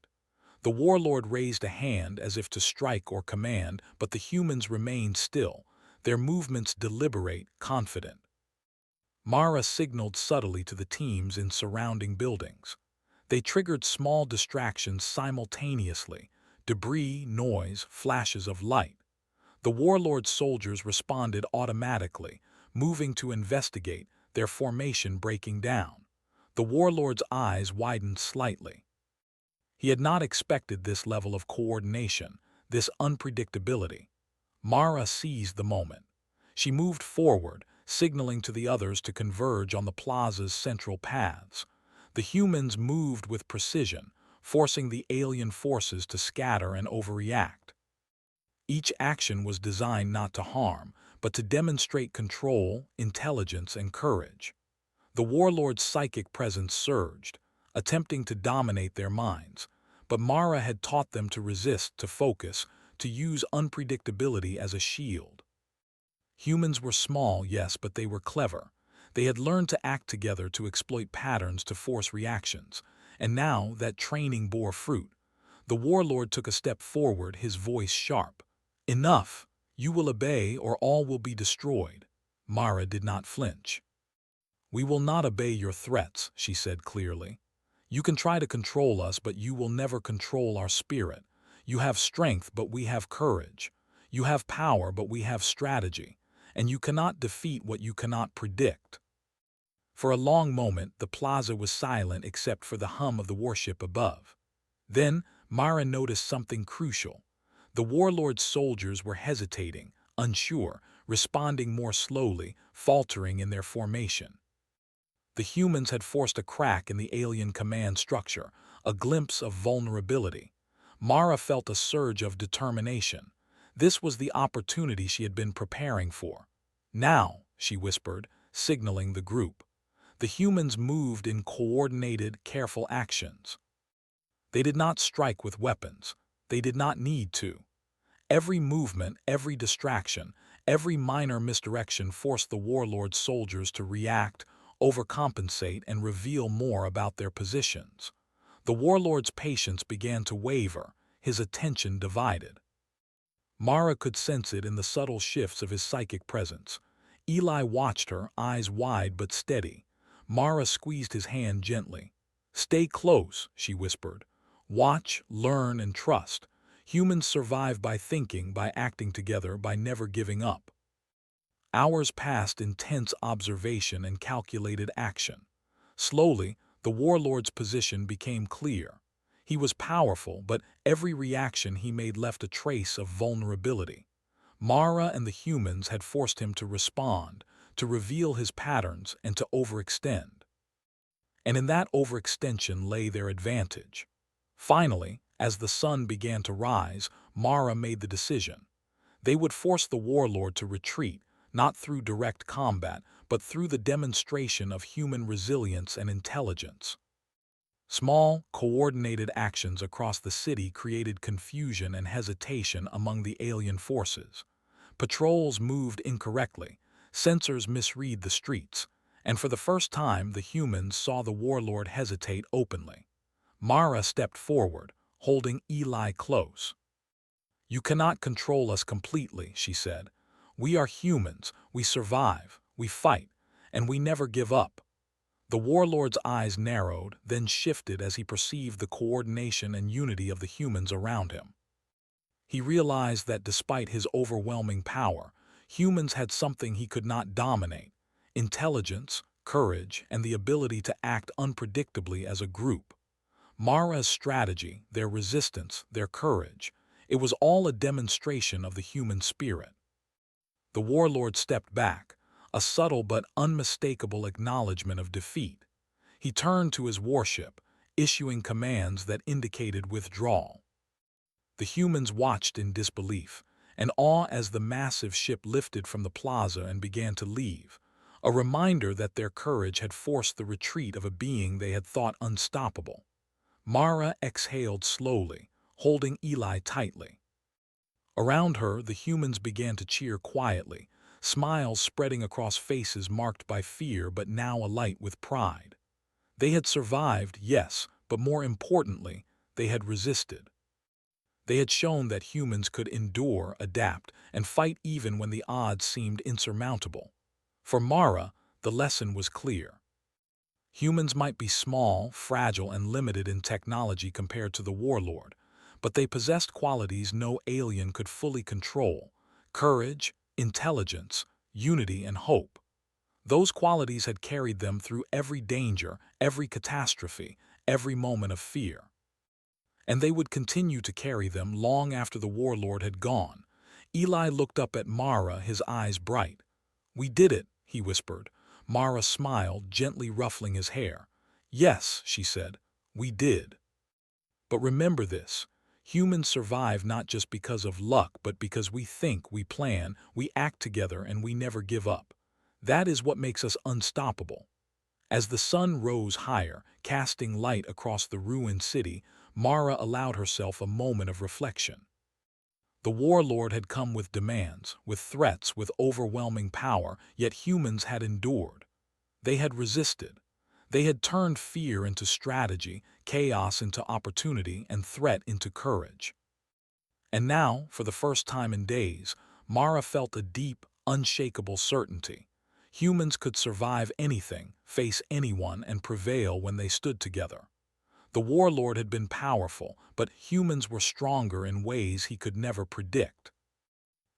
The warlord raised a hand as if to strike or command, but the humans remained still, their movements deliberate, confident. Mara signaled subtly to the teams in surrounding buildings. They triggered small distractions simultaneously: debris, noise, flashes of light. The warlord's soldiers responded automatically, moving to investigate, their formation breaking down. The warlord's eyes widened slightly. He had not expected this level of coordination, this unpredictability. Mara seized the moment. She moved forward, signaling to the others to converge on the plaza's central paths. The humans moved with precision, forcing the alien forces to scatter and overreact. Each action was designed not to harm, but to demonstrate control, intelligence, and courage. The warlord's psychic presence surged, attempting to dominate their minds, but Mara had taught them to resist, to focus, to use unpredictability as a shield. Humans were small, yes, but they were clever. They had learned to act together to exploit patterns to force reactions, and now that training bore fruit. The warlord took a step forward, his voice sharp. "Enough! You will obey or all will be destroyed." Mara did not flinch. "We will not obey your threats," she said clearly. "You can try to control us, but you will never control our spirit. You have strength, but we have courage. You have power, but we have strategy. And you cannot defeat what you cannot predict." For a long moment, the plaza was silent except for the hum of the warship above. Then, Mara noticed something crucial. The warlord's soldiers were hesitating, unsure, responding more slowly, faltering in their formation. The humans had forced a crack in the alien command structure, a glimpse of vulnerability. Mara felt a surge of determination. This was the opportunity she had been preparing for. "Now," she whispered, signaling the group. The humans moved in coordinated, careful actions. They did not strike with weapons. They did not need to. Every movement, every distraction, every minor misdirection forced the warlord's soldiers to react, overcompensate, and reveal more about their positions. The warlord's patience began to waver, his attention divided. Mara could sense it in the subtle shifts of his psychic presence. Eli watched her, eyes wide but steady. Mara squeezed his hand gently. "Stay close," she whispered. "Watch, learn, and trust. Humans survive by thinking, by acting together, by never giving up." Hours passed in tense observation and calculated action. Slowly, the warlord's position became clear. He was powerful, but every reaction he made left a trace of vulnerability. Mara and the humans had forced him to respond, to reveal his patterns, and to overextend. And in that overextension lay their advantage. Finally, as the sun began to rise, Mara made the decision. They would force the warlord to retreat, not through direct combat, but through the demonstration of human resilience and intelligence. Small, coordinated actions across the city created confusion and hesitation among the alien forces. Patrols moved incorrectly, sensors misread the streets, and for the first time the humans saw the warlord hesitate openly. Mara stepped forward, holding Eli close. "You cannot control us completely," she said. "We are humans, we survive, we fight, and we never give up." The warlord's eyes narrowed, then shifted as he perceived the coordination and unity of the humans around him. He realized that despite his overwhelming power, humans had something he could not dominate: intelligence, courage, and the ability to act unpredictably as a group. Mara's strategy, their resistance, their courage, it was all a demonstration of the human spirit. The warlord stepped back, a subtle but unmistakable acknowledgement of defeat. He turned to his warship, issuing commands that indicated withdrawal. The humans watched in disbelief, and awe as the massive ship lifted from the plaza and began to leave, a reminder that their courage had forced the retreat of a being they had thought unstoppable. Mara exhaled slowly, holding Eli tightly. Around her, the humans began to cheer quietly, smiles spreading across faces marked by fear but now alight with pride. They had survived, yes, but more importantly, they had resisted. They had shown that humans could endure, adapt, and fight even when the odds seemed insurmountable. For Mara, the lesson was clear. Humans might be small, fragile, and limited in technology compared to the Warlord, but they possessed qualities no alien could fully control: courage, intelligence, unity, and hope. Those qualities had carried them through every danger, every catastrophe, every moment of fear. And they would continue to carry them long after the Warlord had gone. Eli looked up at Mara, his eyes bright. "We did it," he whispered. Mara smiled, gently ruffling his hair. "Yes," she said, "we did. But remember this: humans survive not just because of luck, but because we think, we plan, we act together, and we never give up. That is what makes us unstoppable." As the sun rose higher, casting light across the ruined city, Mara allowed herself a moment of reflection. The Warlord had come with demands, with threats, with overwhelming power, yet humans had endured. They had resisted. They had turned fear into strategy, chaos into opportunity, and threat into courage. And now, for the first time in days, Mara felt a deep, unshakable certainty. Humans could survive anything, face anyone, and prevail when they stood together. The Warlord had been powerful, but humans were stronger in ways he could never predict.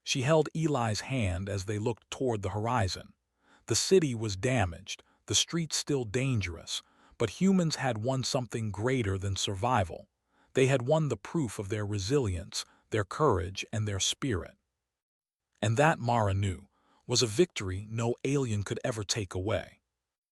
She held Eli's hand as they looked toward the horizon. The city was damaged, the streets still dangerous, but humans had won something greater than survival. They had won the proof of their resilience, their courage, and their spirit. And that, Mara knew, was a victory no alien could ever take away.